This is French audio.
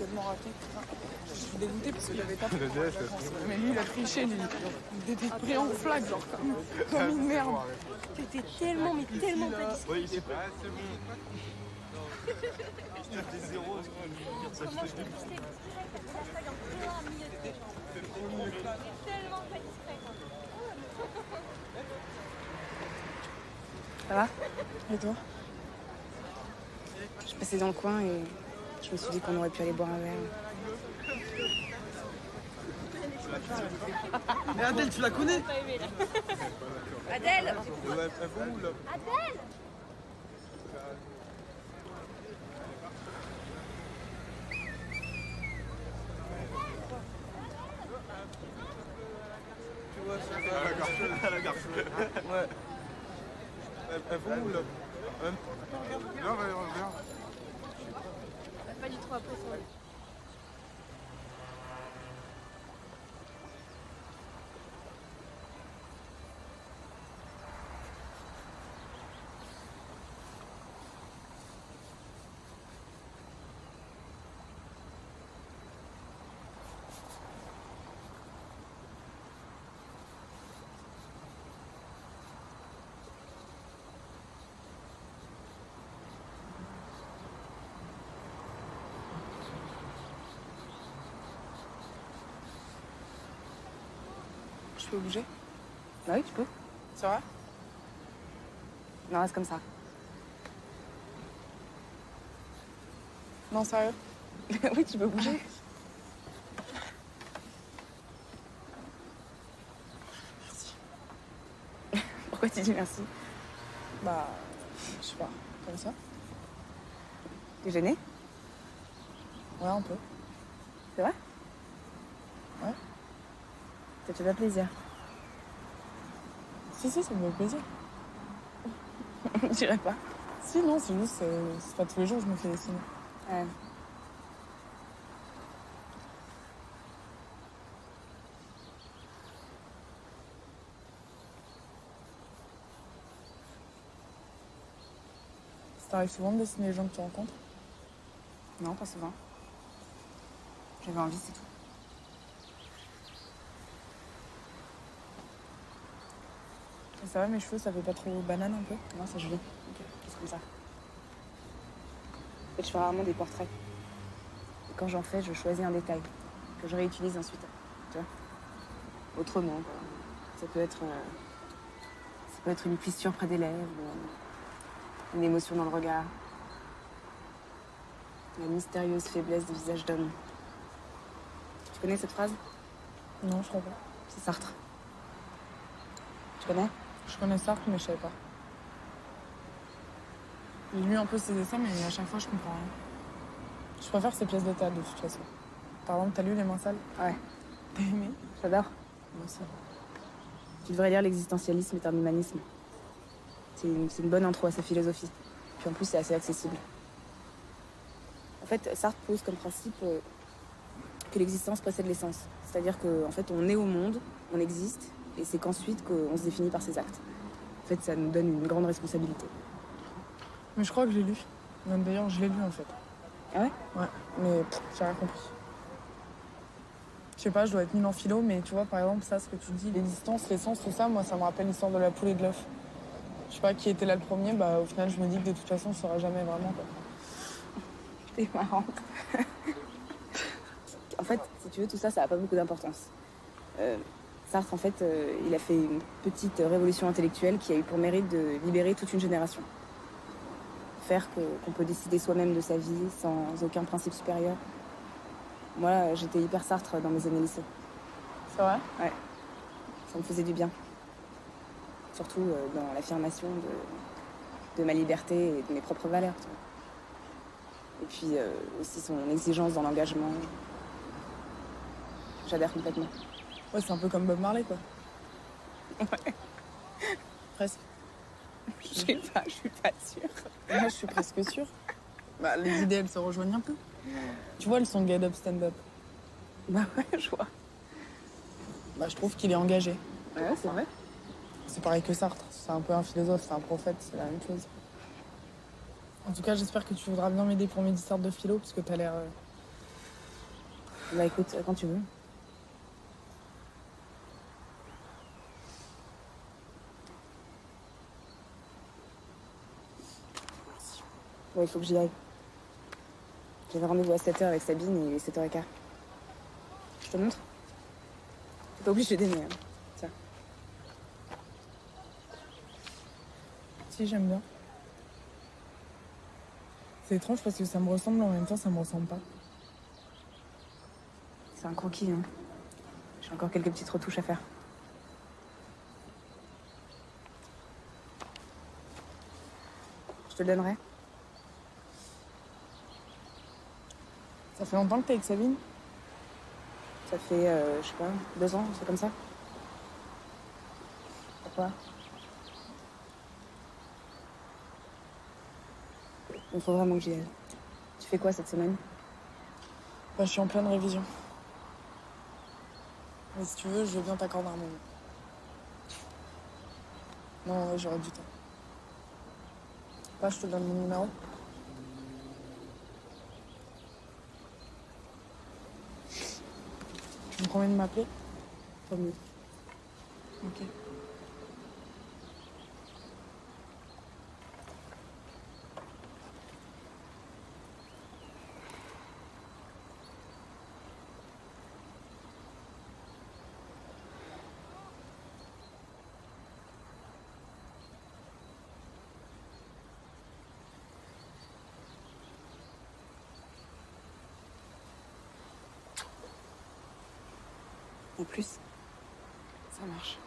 tellement raté. Je suis dégoûtée parce que j'avais pas fait pendant les vacances. Mais lui, il a triché, lui. Il était pris en flag, genre, comme une merde. T'étais tellement, mais tellement pas discret. Oui, c'est bon. Je tape des zéros. Comment je te discret direct avec le hashtag en plus un milieu de genre. Tellement pas discret. Ça va? Et toi? Je passais dans le coin et je me suis dit qu'on aurait pu aller boire un verre. Mais Adèle, tu la connais? Adèle! Adèle! Adèle! Tu vois, c'est à la gare. Ouais. Elles vont où là? Viens, viens. Pas du tout après ça. Je peux bouger? Bah oui, tu peux. C'est vrai? Non, reste comme ça. Non, sérieux? Oui, tu peux bouger. Merci. Pourquoi tu dis merci? Bah, je sais pas, comme ça? T'es gênée? Ouais, un peu. C'est vrai? Ouais. Ça te fait pas plaisir? Si, ça me fait plaisir. Je dirais pas. Si, non, c'est juste, c'est pas tous les jours que je me fais dessiner. Ouais. Ça t'arrive souvent de dessiner les gens que tu rencontres? Non, pas souvent. J'avais envie, c'est tout. Et ça va, mes cheveux, ça fait pas trop banane un peu? Non, c'est joli. Ok, c'est comme ça. En fait, je fais rarement des portraits. Et quand j'en fais, je choisis un détail que je réutilise ensuite. Tu vois? Autrement, quoi. Ça peut être une plissure près des lèvres, une émotion dans le regard. La mystérieuse faiblesse du visage d'homme. Tu connais cette phrase? Non, je crois pas. C'est Sartre. Tu connais? Je connais Sartre, mais je savais pas. J'ai lu un peu ses dessins, mais à chaque fois, je comprends rien. Je préfère ses pièces de théâtre, de toute façon. Par exemple, t'as lu Les Mains sales? Ouais, T'as aimé? j'adore. Moi aussi. Tu devrais lire L'existentialisme est un humanisme. C'est une bonne intro à sa philosophie. Puis en plus, c'est assez accessible. En fait, Sartre pose comme principe que l'existence précède l'essence. C'est-à-dire qu'en fait, on est au monde, on existe, et c'est qu'ensuite qu'on se définit par ses actes. En fait, ça nous donne une grande responsabilité. Mais je crois que j'ai lu. Même d'ailleurs, je l'ai lu, en fait. Ah ouais? Ouais, mais j'ai rien compris. Je sais pas, je dois être nulle en philo, mais tu vois, par exemple, ça, ce que tu dis, l'existence, l'essence, tout ça, moi, ça me rappelle l'histoire de la poule et de l'œuf. Je sais pas qui était là le premier, bah au final, je me dis que de toute façon, on saura jamais vraiment, quoi. T'es marrante. En fait, si tu veux, tout ça, ça n'a pas beaucoup d'importance. Sartre, en fait, il a fait une petite révolution intellectuelle qui a eu pour mérite de libérer toute une génération. Faire qu'on peut décider soi-même de sa vie sans aucun principe supérieur. Moi, j'étais hyper Sartre dans mes années lycée. C'est vrai? Ouais. Ça me faisait du bien. Surtout dans l'affirmation de ma liberté et de mes propres valeurs. Tu vois. Et puis aussi son exigence dans l'engagement. J'adhère complètement. Ouais, c'est un peu comme Bob Marley, quoi. Ouais. Presque. Je sais pas, je suis pas sûre. Moi, je suis presque sûre. Bah, les idées, elles se rejoignent un peu. Tu vois, le son Get Up, Stand Up. Bah ouais, je vois. Bah, je trouve qu'il est engagé. Ouais, c'est vrai. C'est pareil que Sartre. C'est un peu un philosophe, c'est un prophète, c'est la même chose. En tout cas, j'espère que tu voudras bien m'aider pour mes dissertes de philo, parce que t'as l'air Bah écoute, quand tu veux. Bon, il faut que j'y aille. J'avais rendez-vous à 7h avec Sabine et il est 7h15. Je te montre? T'es pas obligé d'aimer, hein. Tiens. Si, j'aime bien. C'est étrange parce que ça me ressemble, mais en même temps, ça me ressemble pas. C'est un croquis, hein. J'ai encore quelques petites retouches à faire. Je te le donnerai. Ça fait longtemps que t'es avec Sabine? Ça fait, je sais pas, 2 ans, c'est comme ça. Pourquoi? Il faut vraiment que j'y aille. Tu fais quoi cette semaine? Bah, je suis en pleine révision. Mais si tu veux, je veux bien t'accorder un moment. Non, ouais, j'aurais du temps. Bah, je te donne mon numéro. Tu me promets de m'appeler? Promis. Ok. En plus, ça marche.